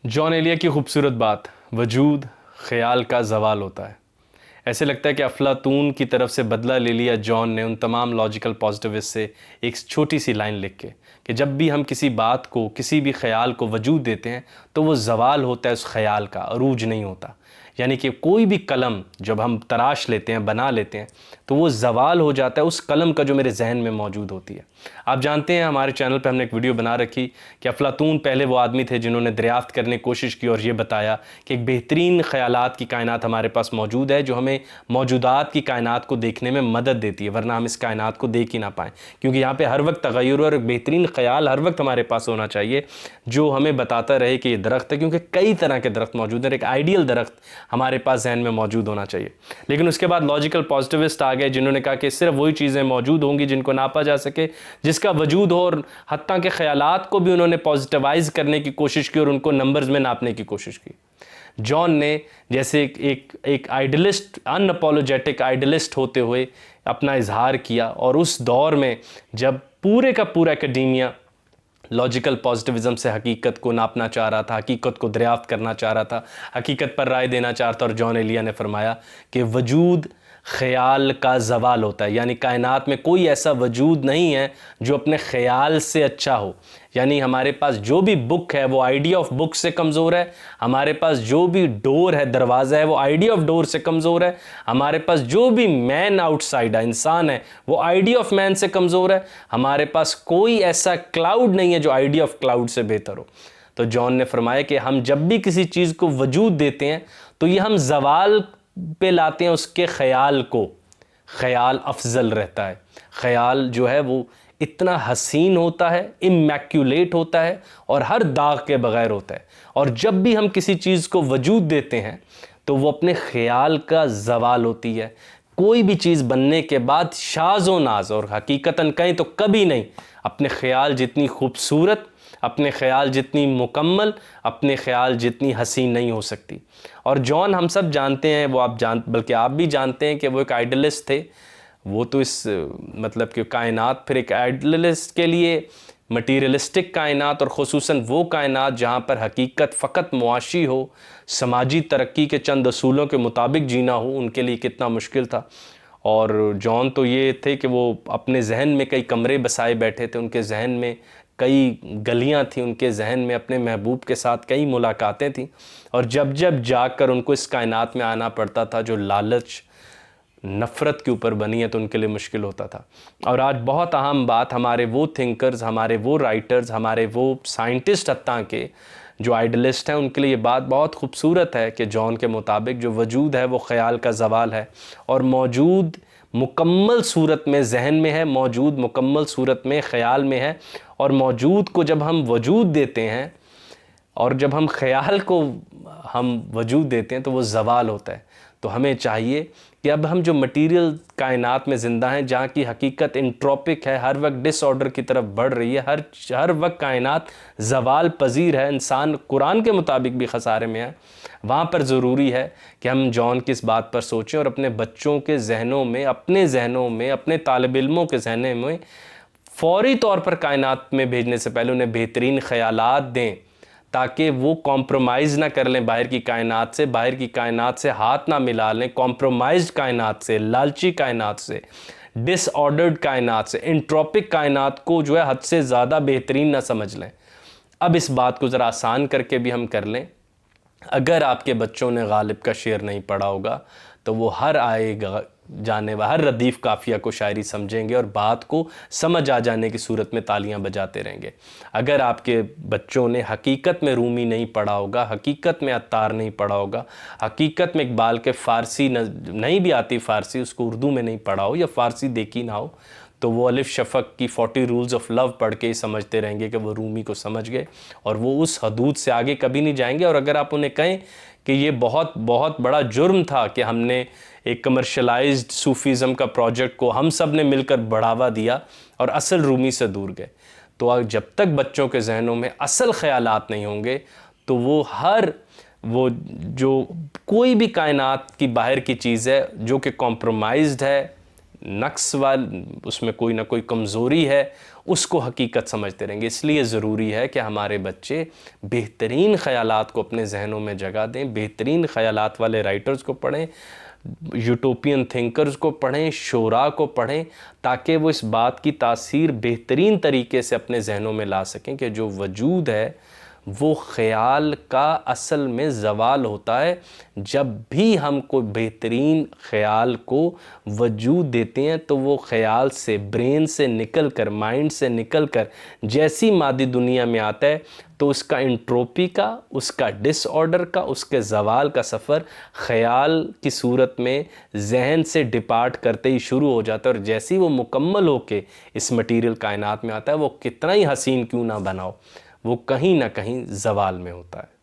John Elia की खूबसूरत बात, वजूद ख्याल का ज़वाल होता है। ऐसे लगता है कि अफलातून की तरफ से बदला ले लिया जॉन ने उन तमाम लॉजिकल पॉजिटिविस्ट से एक छोटी सी लाइन लिख के कि जब भी हम किसी बात को, किसी भी ख्याल को वजूद देते हैं तो वो ज़वाल होता है उस ख्याल का, अरूज नहीं होता। यानी कि कोई भी कलम जब हम तराश लेते हैं, बना लेते हैं, तो वो ज़वाल हो जाता है उस कलम का जो मेरे जहन में मौजूद होती है। आप जानते हैं हमारे चैनल पे हमने एक वीडियो बना रखी कि अफलातून पहले वो आदमी थे जिन्होंने दरियाफ्त करने की कोशिश की और ये बताया कि एक बेहतरीन ख़यालात की कायनात हमारे पास मौजूद है जो हमें मौजूदात की कायनात को देखने में मदद देती है, वरना हम इस कायनात को देख ही ना पाएँ। क्योंकि यहाँ पे हर वक्त तग़य्युर और एक बेहतरीन ख़याल हर वक्त हमारे पास होना चाहिए जो हमें बताता रहे कि ये दरख्त है, क्योंकि कई तरह के दरख्त मौजूद हैं। एक आइडियल दरख्त हमारे पास जहन में मौजूद होना चाहिए। लेकिन उसके बाद लॉजिकल पॉजिटिविस्ट आ गए जिन्होंने कहा कि सिर्फ वही चीज़ें मौजूद होंगी जिनको नापा जा सके, जिसका वजूद हो, और हत्ता के ख़यालात को भी उन्होंने पॉजिटिवाइज़ करने की कोशिश की और उनको नंबर्स में नापने की कोशिश की। जॉन ने जैसे एक आइडलिस्ट, अनअपोलोजेटिक आइडलिस्ट होते हुए अपना इजहार किया, और उस दौर में जब पूरे का पूरा एकेडेमिया लॉजिकल पॉजिटिविज़म से हकीकत को नापना चाह रहा था, हकीकत को दरियाफ्त करना चाह रहा था, हकीकत पर राय देना चाह रहा था, और जॉन एलिया ने फरमाया कि वजूद ख़याल का ज़वाल होता है। यानी कायनात में कोई ऐसा वजूद नहीं है जो अपने ख़याल से अच्छा हो। यानी हमारे पास जो भी बुक है वो आइडिया ऑफ बुक से कमज़ोर है, हमारे पास जो भी डोर है, दरवाज़ा है, वो आइडिया ऑफ डोर से कमज़ोर है, हमारे पास जो भी मैन आउटसाइड है, इंसान है, वो आइडिया ऑफ मैन से कमज़ोर है, हमारे पास कोई ऐसा क्लाउड नहीं है जो आइडिया ऑफ क्लाउड से बेहतर हो। तो जॉन ने फरमाया कि हम जब भी किसी चीज़ को वजूद देते हैं तो ये हम ज़वाल पे लाते हैं उसके ख़याल को। ख़याल अफजल रहता है, ख़याल जो है वो इतना हसीन होता है, इमैक्यूलेट होता है और हर दाग के बग़ैर होता है। और जब भी हम किसी चीज़ को वजूद देते हैं तो वो अपने ख़याल का ज़वाल होती है। कोई भी चीज़ बनने के बाद शाज़ व नाज़, और हकीकतन कहें तो कभी नहीं अपने ख़याल जितनी खूबसूरत, अपने ख़याल जितनी मुकम्मल, अपने ख़याल जितनी हसीन नहीं हो सकती। और जॉन हम सब जानते हैं, वो बल्कि आप भी जानते हैं कि वो एक आइडलिस्ट थे। वो तो इस मतलब कि कायनात, फिर एक आइडलिस्ट के लिए मटीरियलिस्टिक कायनात, और ख़ुसूसन वो कायनात जहाँ पर हकीकत फ़कत मुआशी हो, समाजी तरक्की के चंद असूलों के मुताबिक जीना हो, उनके लिए कितना मुश्किल था। और जॉन तो ये थे कि वो अपने जहन में कई कमरे बसाए बैठे थे, उनके जहन में कई गलियां थी, उनके जहन में अपने महबूब के साथ कई मुलाकातें थीं, और जब जब जाकर उनको इस कायनात में आना पड़ता था जो लालच नफ़रत के ऊपर बनी है, तो उनके लिए मुश्किल होता था। और आज बहुत अहम बात, हमारे वो थिंकर्स, हमारे वो राइटर्स, हमारे वो साइंटिस्ट हत्ता के जो आइडलिस्ट हैं, उनके लिए ये बात बहुत खूबसूरत है कि जॉन के मुताबिक जो वजूद है वो ख़याल का ज़वाल है, और मौजूद मुकम्मल सूरत में जहन में है, मौजूद मुकम्मल सूरत में ख़याल में है। और मौजूद को जब हम वजूद देते हैं और जब हम ख़याल को हम वजूद देते हैं तो वो ज़वाल होता है। तो हमें चाहिए कि अब हम जो मटीरियल कायनात में ज़िंदा हैं, जहाँ की हकीकत इंट्रोपिक है, हर वक्त डिसऑर्डर की तरफ बढ़ रही है, हर वक्त कायनात ज़वाल पजीर है, इंसान कुरान के मुताबिक भी ख़सारे में है, वहाँ पर ज़रूरी है कि हम जॉन की इस बात पर सोचें और अपने बच्चों के जहनों में, अपने जहनों में, अपने तालिब इल्मों के जहनों में फ़ौरी तौर पर कायनात में भेजने से पहले उन्हें बेहतरीन ख़यालात दें, ताकि वो कॉम्प्रोमाइज़ ना कर लें बाहर की कायनात से हाथ ना मिला लें, कॉम्प्रोमाइज्ड कायनात से, लालची कायनात से, डिसऑर्डर्ड कायनात से, इंट्रोपिक कायनात को जो है हद से ज़्यादा बेहतरीन ना समझ लें। अब इस बात को ज़रा आसान करके भी हम कर लें। अगर आपके बच्चों ने गालिब का शेर नहीं पढ़ा होगा तो वो हर आएगा जाने व हर रदीफ़ काफ़िया को शायरी समझेंगे और बात को समझ आ जाने की सूरत में तालियां बजाते रहेंगे। अगर आपके बच्चों ने हकीकत में रूमी नहीं पढ़ा होगा, हकीकत में अत्तार नहीं पढ़ा होगा, हकीकत में इकबाल के फ़ारसी नहीं भी आती फ़ारसी, उसको उर्दू में नहीं पढ़ा हो या फ़ारसी देखी ना हो, तो वो अलिफ शफ़क़ की 40 रूल्स ऑफ लव पढ़ के ही समझते रहेंगे कि वो रूमी को समझ गए, और वो उस हदूद से आगे कभी नहीं जाएंगे। और अगर आप उन्हें कहें कि ये बहुत बहुत बड़ा जुर्म था कि हमने एक कमर्शलाइज्ड सूफ़ीज़म का प्रोजेक्ट को हम सब ने मिलकर बढ़ावा दिया और असल रूमी से दूर गए, तो जब तक बच्चों के जहनों में असल ख़यालात नहीं होंगे तो वो जो कोई भी कायनात की बाहर की चीज़ है जो कि कॉम्प्रोमाइज़्ड है, नक्स उसमें कोई ना कोई कमज़ोरी है, اس کو حقیقت سمجھتے رہیں گے۔ اس لیے ضروری ہے کہ ہمارے بچے بہترین خیالات کو اپنے ذہنوں میں جگہ دیں، بہترین خیالات والے رائٹرز کو پڑھیں، یوٹوپین تھنکرز کو پڑھیں، شعراء کو پڑھیں، تاکہ وہ اس بات کی تاثیر بہترین طریقے سے اپنے ذہنوں میں لا سکیں کہ جو وجود ہے وہ خیال کا اصل میں زوال ہوتا ہے۔ جب بھی ہم کوئی بہترین خیال کو وجود دیتے ہیں تو وہ خیال سے، برین سے نکل کر، مائنڈ سے نکل کر جیسی مادی دنیا میں آتا ہے تو اس کا انٹروپی کا، اس کا ڈس آرڈر کا، اس کے زوال کا سفر خیال کی صورت میں ذہن سے ڈپارٹ کرتے ہی شروع ہو جاتا ہے، اور جیسی وہ مکمل ہو کے اس مٹیریل کائنات میں آتا ہے، وہ کتنا ہی حسین کیوں نہ بناؤ، وہ کہیں نہ کہیں زوال میں ہوتا ہے۔